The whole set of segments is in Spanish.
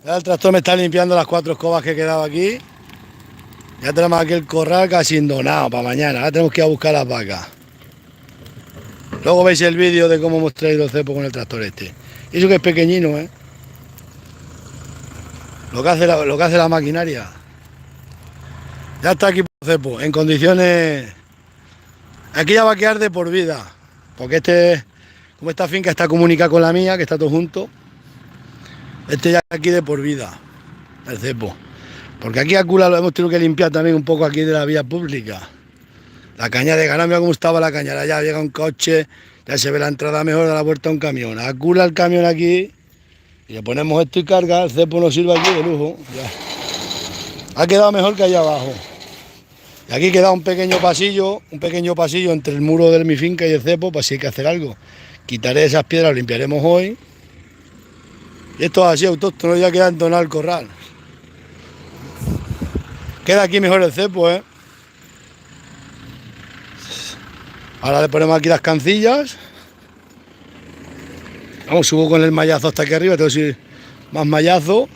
Ya el tractor me está limpiando las 4 escobas que he quedado aquí. Ya tenemos aquí el corral casi endonado para mañana. Ahora tenemos que ir a buscar las vacas. Luego veis el vídeo de cómo hemos traído el cepo con el tractor este. Y eso que es pequeñino, ¿eh? Lo que hace la maquinaria. Ya está aquí el cepo, en condiciones... Aquí ya va a quedar de por vida. Porque como esta finca está comunicada con la mía, que está todo junto, este ya aquí de por vida, el cepo. Porque aquí a Cula lo hemos tenido que limpiar también un poco aquí de la vía pública. La caña de ganado, mira cómo estaba la caña. Ya llega un coche, ya se ve la entrada mejor, da la vuelta a un camión. A Cula el camión aquí y le ponemos esto y carga, el cepo nos sirve aquí de lujo. Ya. Ha quedado mejor que allá abajo. Y aquí queda un pequeño pasillo entre el muro de mi finca y el cepo, para si hay que hacer algo. Quitaré esas piedras, lo limpiaremos hoy. Y esto es así, autóctono, ya queda entonado el corral. Queda aquí mejor el cepo, ¿eh? Ahora le ponemos aquí las cancillas. Vamos, subo con el mallazo hasta aquí arriba, tengo que subir más mallazo.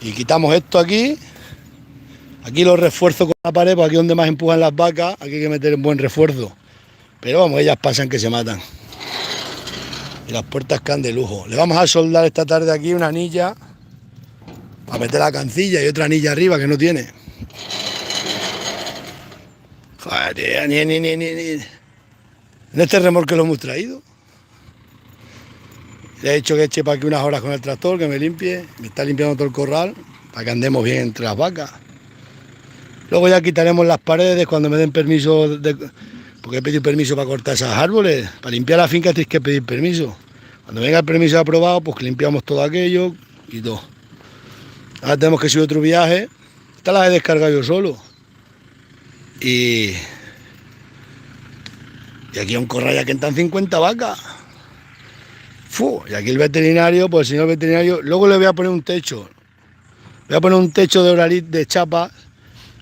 Y quitamos esto aquí. Aquí lo refuerzo con la pared, porque aquí es donde más empujan las vacas, aquí hay que meter un buen refuerzo. Pero vamos, ellas pasan que se matan. Y las puertas caen de lujo. Le vamos a soldar esta tarde aquí una anilla para meter la cancilla y otra anilla arriba que no tiene. Joder, ni. En este remolque lo hemos traído. Le he dicho que eche para aquí unas horas con el tractor, que me limpie. Me está limpiando todo el corral para que andemos bien entre las vacas. Luego ya quitaremos las paredes cuando me den permiso, porque he pedido permiso para cortar esos árboles. Para limpiar la finca tienes que pedir permiso. Cuando venga el permiso aprobado, pues limpiamos todo aquello y todo. Ahora tenemos que subir otro viaje. Esta la he descargado yo solo. Y aquí hay un corral ya que entran 50 vacas. Y aquí el veterinario, pues el señor veterinario, luego le voy a poner un techo. Voy a poner un techo de oralit de chapa.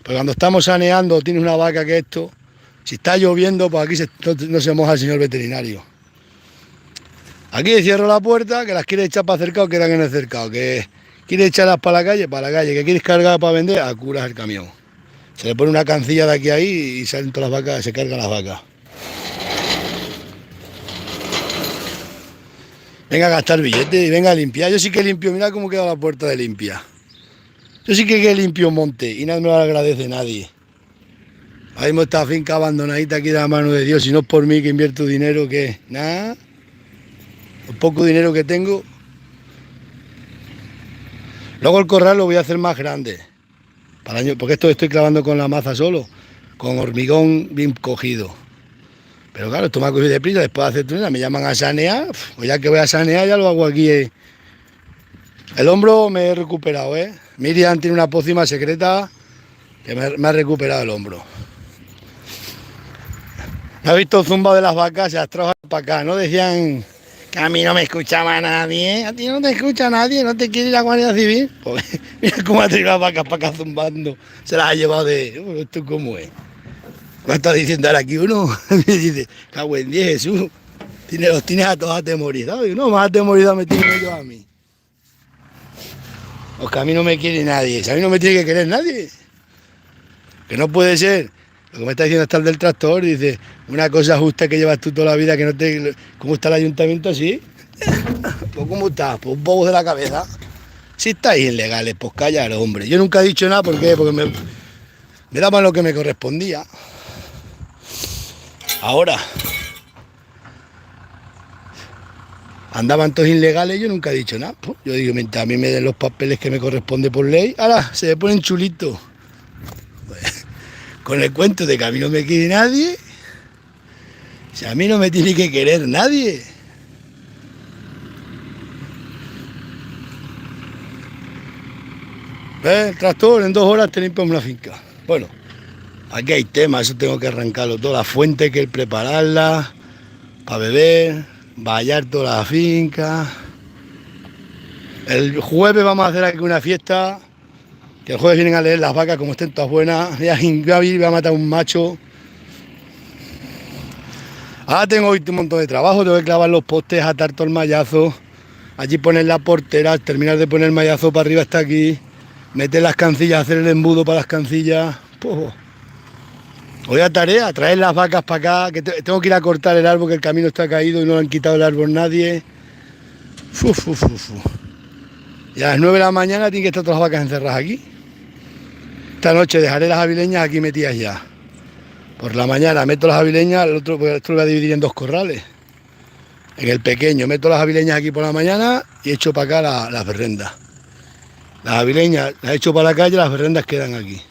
Pues cuando estamos saneando, tienes una vaca que esto, si está lloviendo, pues aquí no se moja el señor veterinario. Aquí le cierro la puerta, que las quiere echar para cercado, quedan en el cercado. Que quiere echarlas para la calle, que quieres cargar para vender, a curas el camión. Se le pone una cancilla de aquí a ahí y salen todas las vacas, se cargan las vacas. Venga a gastar billetes y venga a limpiar. Yo sí que limpio, mira cómo queda la puerta de limpia. Yo sí que limpio un monte y nada me lo agradece nadie. Ahora mismo esta finca abandonadita aquí de la mano de Dios. Si no es por mí que invierto dinero, ¿qué? Nada. El poco dinero que tengo. Luego el corral lo voy a hacer más grande. Porque esto estoy clavando con la maza solo. Con hormigón bien cogido. Pero claro, esto me ha cogido de prisa. Después de hacer túnel me llaman a sanear. Pues ya que voy a sanear ya lo hago aquí. El hombro me he recuperado, ¿eh? Miriam tiene una pócima secreta que me ha recuperado el hombro. ¿No has visto el zumba de las vacas? Se las trajo para acá. No decían que a mí no me escuchaba nadie. A ti no te escucha nadie, no te quiere ir a la Guardia Civil. Pues mira cómo ha traído las vacas para acá zumbando. Se las ha llevado de... ¿Esto cómo es? ¿Qué está diciendo ahora aquí uno? Me dice, cago en 10, Jesús. Los tienes a todos atemorizados. Y no, más atemorizado me tienen ellos a mí. Pues que a mí no me quiere nadie. Si a mí no me tiene que querer nadie. Que no puede ser. Lo que me está diciendo hasta el del tractor, dice, una cosa justa que llevas tú toda la vida, que no te... ¿Cómo está el ayuntamiento así? Pues ¿cómo está? Pues bobo de la cabeza. Si estáis ilegales, pues callar, hombre. Yo nunca he dicho nada, ¿por qué? Porque me daban lo que me correspondía. Ahora, andaban todos ilegales, yo nunca he dicho nada. Pues yo digo, mientras a mí me den los papeles que me corresponde por ley, ahora se me ponen chulitos. Con el cuento de que a mí no me quiere nadie. Si a mí no me tiene que querer nadie. ¿Ves? El tractor en 2 horas te limpias una finca. Bueno, aquí hay temas, eso tengo que arrancarlo todo. La fuente hay que prepararla para beber, vallar toda la finca. El jueves vamos a hacer aquí una fiesta. Que el jueves vienen a leer las vacas como estén todas buenas. Ya voy a matar un macho. Ahora tengo hoy un montón de trabajo. Tengo que clavar los postes, atar todo el mallazo. allí poner la portera, terminar de poner el mallazo para arriba hasta aquí, meter las cancillas, hacer el embudo para las cancillas. Pues, hoy a tarea, traer las vacas para acá, que tengo que ir a cortar el árbol, que el camino está caído y no lo han quitado el árbol nadie. Y a las 9 de la mañana tienen que estar todas las vacas encerradas aquí. Esta noche dejaré las avileñas aquí metidas ya. Por la mañana meto las avileñas, esto lo voy a dividir en 2 corrales. En el pequeño meto las avileñas aquí por la mañana y echo para acá las berrendas. Las avileñas las echo para la calle, las berrendas quedan aquí.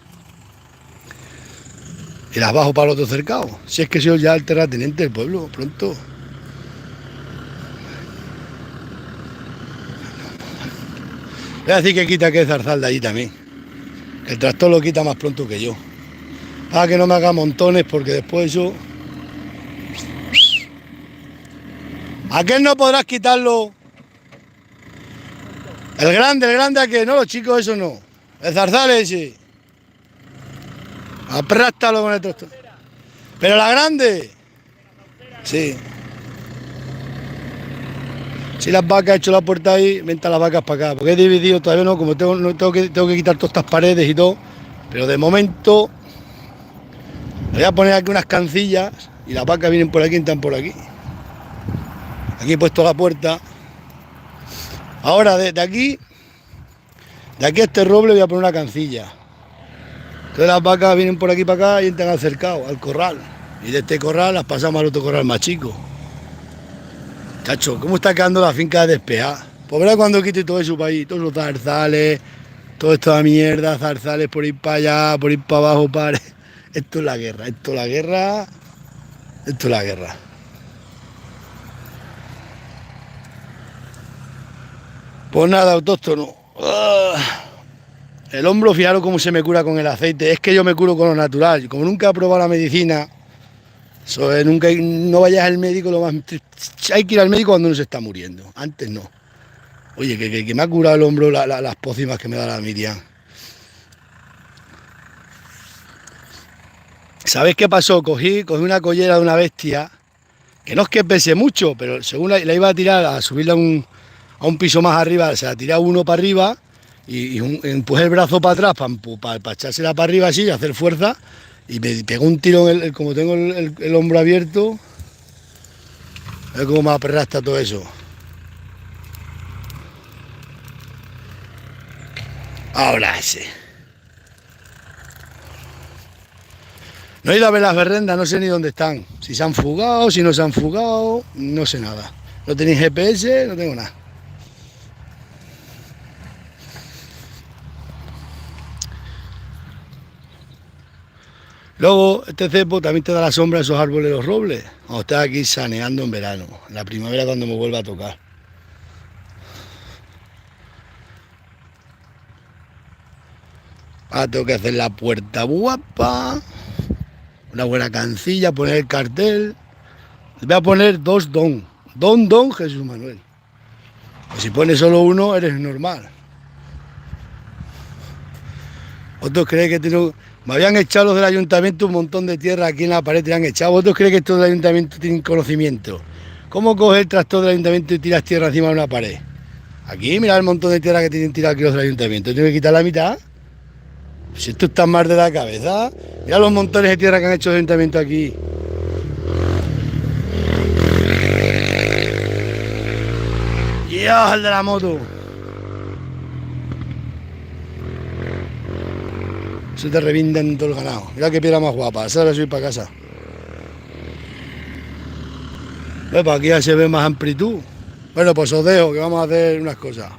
Y las bajo para el otro cercado. Si es que soy ya el terrateniente del pueblo, pronto. Voy a decir que quita que zarzal de allí también. El tractor lo quita más pronto que yo. Para que no me haga montones, porque después eso... Aquel no podrás quitarlo. El grande a que no, los chicos eso no. El zarzal ese. Aprástalo con el tractor. Pero la grande. Sí. Si las vacas he hecho la puerta ahí, venta las vacas para acá. Porque he dividido todavía no, como tengo que quitar todas estas paredes y todo. Pero de momento voy a poner aquí unas cancillas y las vacas vienen por aquí y entran por aquí. Aquí he puesto la puerta. Ahora de aquí a este roble voy a poner una cancilla. Entonces las vacas vienen por aquí para acá y entran al cercado, al corral. Y de este corral las pasamos al otro corral más chico. Chacho, ¿cómo está quedando la finca despejada? Pues verás cuando quite todo eso para ahí, todos los zarzales, toda esta mierda, zarzales por ir para allá, por ir para abajo, para... Esto es la guerra, esto es la guerra, esto es la guerra. Pues nada, autóctono. El hombro, fijaros cómo se me cura con el aceite. Es que yo me curo con lo natural. Como nunca he probado la medicina, no vayas al médico, lo más... Hay que ir al médico cuando uno se está muriendo. Antes no. Oye, que me ha curado el hombro las pócimas que me da la Miriam. ¿Sabéis qué pasó? Cogí una collera de una bestia, que no es que pese mucho, pero según la iba a tirar, a subirla a un piso más arriba, se la tiré a uno para arriba y empujé el brazo para atrás para echársela para arriba así y hacer fuerza, y me pegó un tiro como tengo el hombro abierto. A ver cómo me aperrasta todo eso. Ahora ese. No he ido a ver las berrendas, no sé ni dónde están. Si se han fugado, si no se han fugado, no sé nada. No tenéis GPS, no tengo nada. Luego, este cepo también te da la sombra de esos árboles de los robles. Cuando estás aquí saneando en verano. En la primavera cuando me vuelva a tocar. Ahora tengo que hacer la puerta guapa. Una buena cancilla, poner el cartel. Voy a poner 2 don. Don Jesús Manuel. Pues si pones solo uno, eres normal. Otros creen que tengo... Me habían echado los del ayuntamiento un montón de tierra aquí en la pared, te han echado. ¿Vosotros creéis que estos del ayuntamiento tienen conocimiento? ¿Cómo coges el tractor del ayuntamiento y tiras tierra encima de una pared? Aquí, mirad el montón de tierra que tienen tirado aquí los del ayuntamiento. ¿Tengo que quitar la mitad? Si esto está mal de la cabeza. Mirad los montones de tierra que han hecho el ayuntamiento aquí. ¡Dios, el de la moto! Se te revientan todo el ganado. Mira qué piedra más guapa. Esa la subir para casa. Para aquí ya se ve más amplitud. Bueno, pues os dejo que vamos a hacer unas cosas.